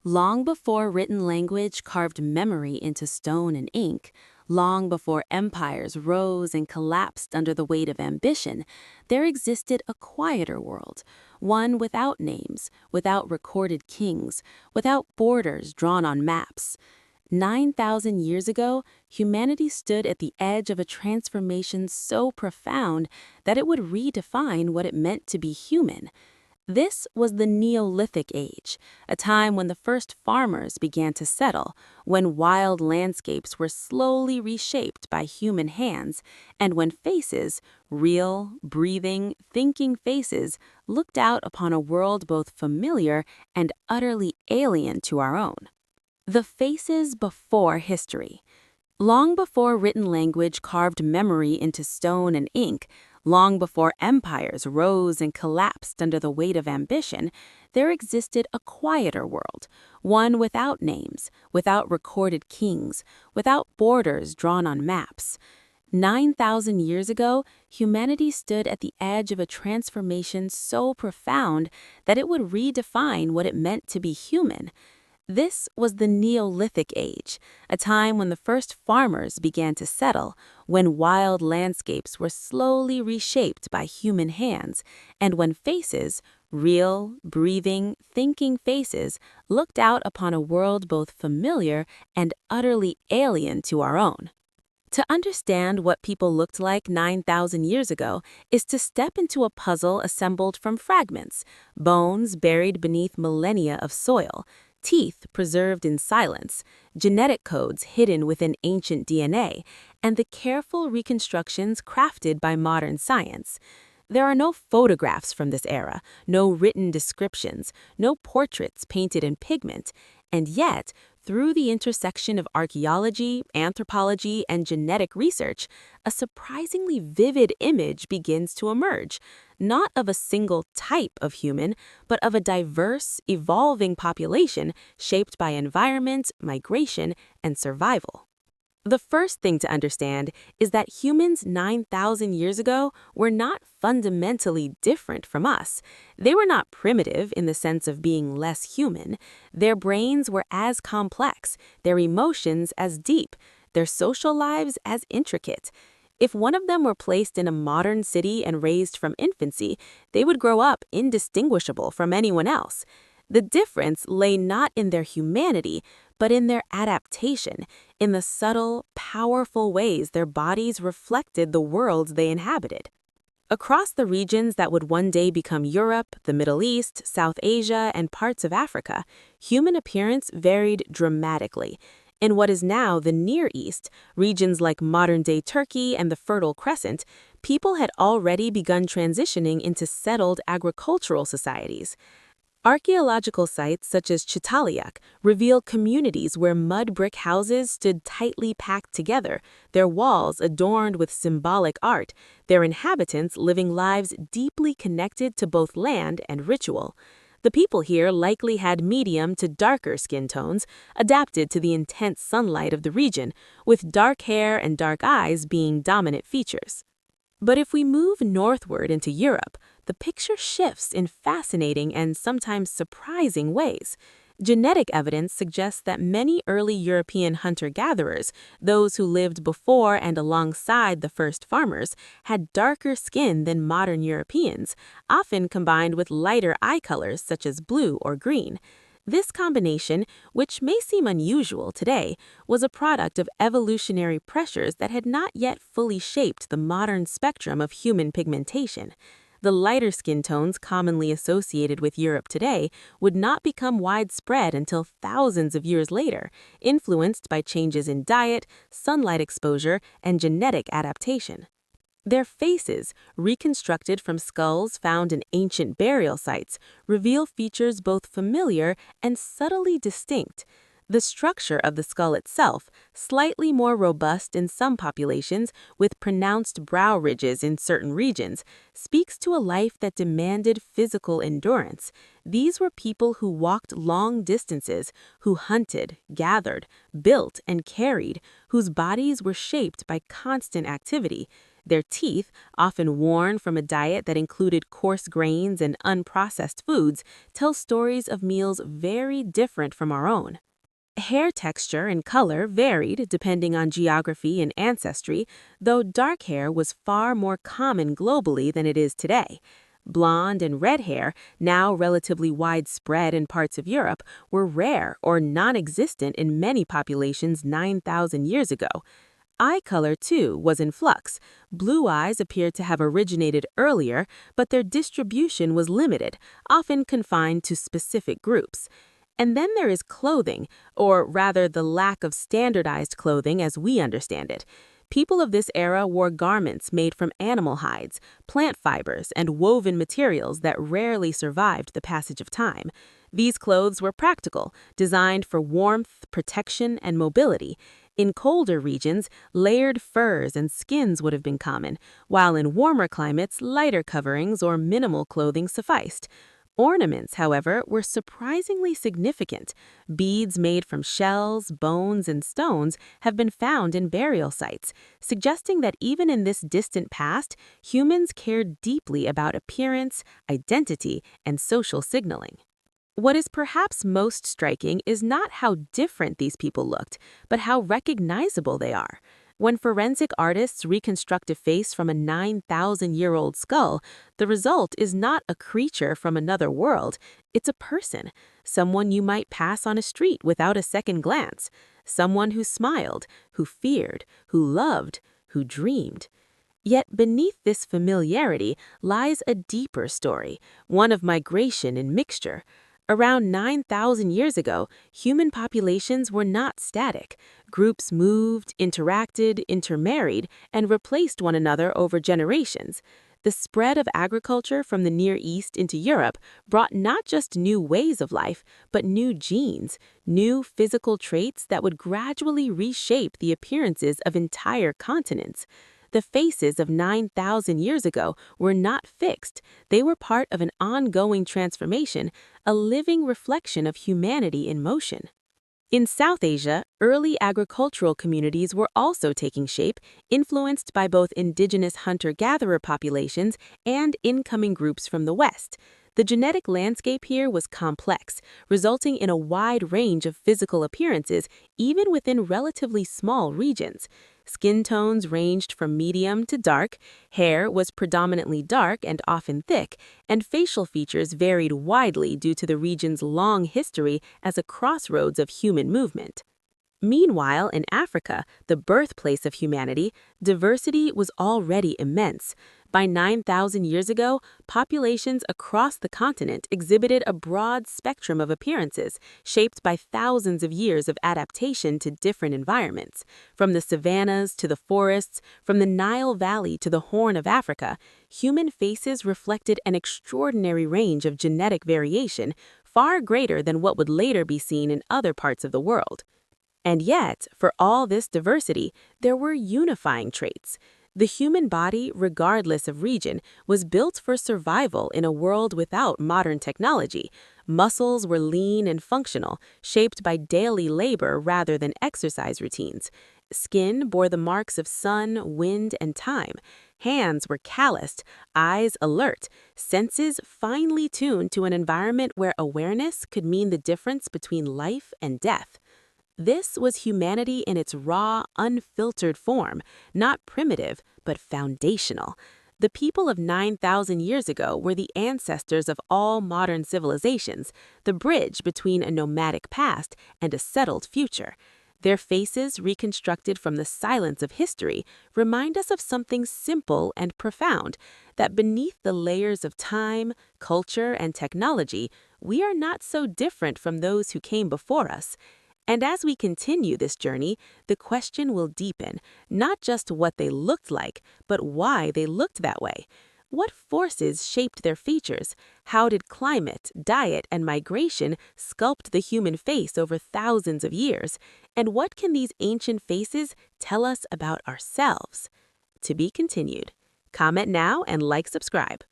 Long before written language carved memory into stone and ink, long before empires rose and collapsed under the weight of ambition, there existed a quieter world, one without names, without recorded kings, without borders drawn on maps. 9,000 years ago, humanity stood at the edge of a transformation so profound that it would redefine what it meant to be human. This was the Neolithic Age, a time when the first farmers began to settle, when wild landscapes were slowly reshaped by human hands, and when faces, real, breathing, thinking faces, looked out upon a world both familiar and utterly alien to our own. The faces before history. Long before written language carved memory into stone and ink, long before empires rose and collapsed under the weight of ambition, there existed a quieter world, one without names, without recorded kings, without borders drawn on maps. 9,000 years ago, humanity stood at the edge of a transformation so profound that it would redefine what it meant to be human. This was the Neolithic Age, a time when the first farmers began to settle, when wild landscapes were slowly reshaped by human hands, and when faces, real, breathing, thinking faces, looked out upon a world both familiar and utterly alien to our own. To understand what people looked like 9,000 years ago is to step into a puzzle assembled from fragments, bones buried beneath millennia of soil, teeth preserved in silence, genetic codes hidden within ancient DNA, and the careful reconstructions crafted by modern science. There are no photographs from this era, no written descriptions, no portraits painted in pigment, and yet, through the intersection of archaeology, anthropology, and genetic research, a surprisingly vivid image begins to emerge, not of a single type of human, but of a diverse, evolving population shaped by environment, migration, and survival. The first thing to understand is that humans 9,000 years ago were not fundamentally different from us. They were not primitive in the sense of being less human. Their brains were as complex, their emotions as deep, their social lives as intricate. If one of them were placed in a modern city and raised from infancy, they would grow up indistinguishable from anyone else. The difference lay not in their humanity, but in their adaptation, in the subtle, powerful ways their bodies reflected the worlds they inhabited. Across the regions that would one day become Europe, the Middle East, South Asia, and parts of Africa, human appearance varied dramatically. In what is now the Near East, regions like modern-day Turkey and the Fertile Crescent, people had already begun transitioning into settled agricultural societies. Archaeological sites such as Çatalhöyük reveal communities where mud brick houses stood tightly packed together, their walls adorned with symbolic art, their inhabitants living lives deeply connected to both land and ritual. The people here likely had medium to darker skin tones, adapted to the intense sunlight of the region, with dark hair and dark eyes being dominant features. But if we move northward into Europe, the picture shifts in fascinating and sometimes surprising ways. Genetic evidence suggests that many early European hunter-gatherers, those who lived before and alongside the first farmers, had darker skin than modern Europeans, often combined with lighter eye colors such as blue or green. This combination, which may seem unusual today, was a product of evolutionary pressures that had not yet fully shaped the modern spectrum of human pigmentation. The lighter skin tones commonly associated with Europe today would not become widespread until thousands of years later, influenced by changes in diet, sunlight exposure, and genetic adaptation. Their faces, reconstructed from skulls found in ancient burial sites, reveal features both familiar and subtly distinct. The structure of the skull itself, slightly more robust in some populations with pronounced brow ridges in certain regions, speaks to a life that demanded physical endurance. These were people who walked long distances, who hunted, gathered, built, and carried, whose bodies were shaped by constant activity. Their teeth, often worn from a diet that included coarse grains and unprocessed foods, tell stories of meals very different from our own. Hair texture and color varied depending on geography and ancestry, though dark hair was far more common globally than it is today. Blonde and red hair, now relatively widespread in parts of Europe, were rare or non-existent in many populations 9,000 years ago. Eye color, too, was in flux. Blue eyes appeared to have originated earlier, but their distribution was limited, often confined to specific groups. And then there is clothing, or rather the lack of standardized clothing as we understand it. People of this era wore garments made from animal hides, plant fibers, and woven materials that rarely survived the passage of time. These clothes were practical, designed for warmth, protection, and mobility. In colder regions, layered furs and skins would have been common, while in warmer climates, lighter coverings or minimal clothing sufficed. Ornaments, however, were surprisingly significant. Beads made from shells, bones, and stones have been found in burial sites, suggesting that even in this distant past, humans cared deeply about appearance, identity, and social signaling. What is perhaps most striking is not how different these people looked, but how recognizable they are. When forensic artists reconstruct a face from a 9,000-year-old skull, the result is not a creature from another world, it's a person, someone you might pass on a street without a second glance, someone who smiled, who feared, who loved, who dreamed. Yet beneath this familiarity lies a deeper story, one of migration and mixture. Around 9,000 years ago, human populations were not static. Groups moved, interacted, intermarried, and replaced one another over generations. The spread of agriculture from the Near East into Europe brought not just new ways of life, but new genes, new physical traits that would gradually reshape the appearances of entire continents. The faces of 9,000 years ago were not fixed. They were part of an ongoing transformation, a living reflection of humanity in motion. In South Asia, early agricultural communities were also taking shape, influenced by both indigenous hunter-gatherer populations and incoming groups from the West. The genetic landscape here was complex, resulting in a wide range of physical appearances, even within relatively small regions. Skin tones ranged from medium to dark, hair was predominantly dark and often thick, and facial features varied widely due to the region's long history as a crossroads of human movement. Meanwhile, in Africa, the birthplace of humanity, diversity was already immense. By 9,000 years ago, populations across the continent exhibited a broad spectrum of appearances, shaped by thousands of years of adaptation to different environments. From the savannas to the forests, from the Nile Valley to the Horn of Africa, human faces reflected an extraordinary range of genetic variation, far greater than what would later be seen in other parts of the world. And yet, for all this diversity, there were unifying traits. The human body, regardless of region, was built for survival in a world without modern technology. Muscles were lean and functional, shaped by daily labor rather than exercise routines. Skin bore the marks of sun, wind, and time. Hands were calloused, eyes alert, senses finely tuned to an environment where awareness could mean the difference between life and death. This was humanity in its raw, unfiltered form, not primitive, but foundational. The people of 9,000 years ago were the ancestors of all modern civilizations, the bridge between a nomadic past and a settled future. Their faces, reconstructed from the silence of history, remind us of something simple and profound, that beneath the layers of time, culture, and technology, we are not so different from those who came before us. And as we continue this journey, the question will deepen, not just what they looked like, but why they looked that way. What forces shaped their features? How did climate, diet, and migration sculpt the human face over thousands of years? And what can these ancient faces tell us about ourselves? To be continued. Comment now and subscribe.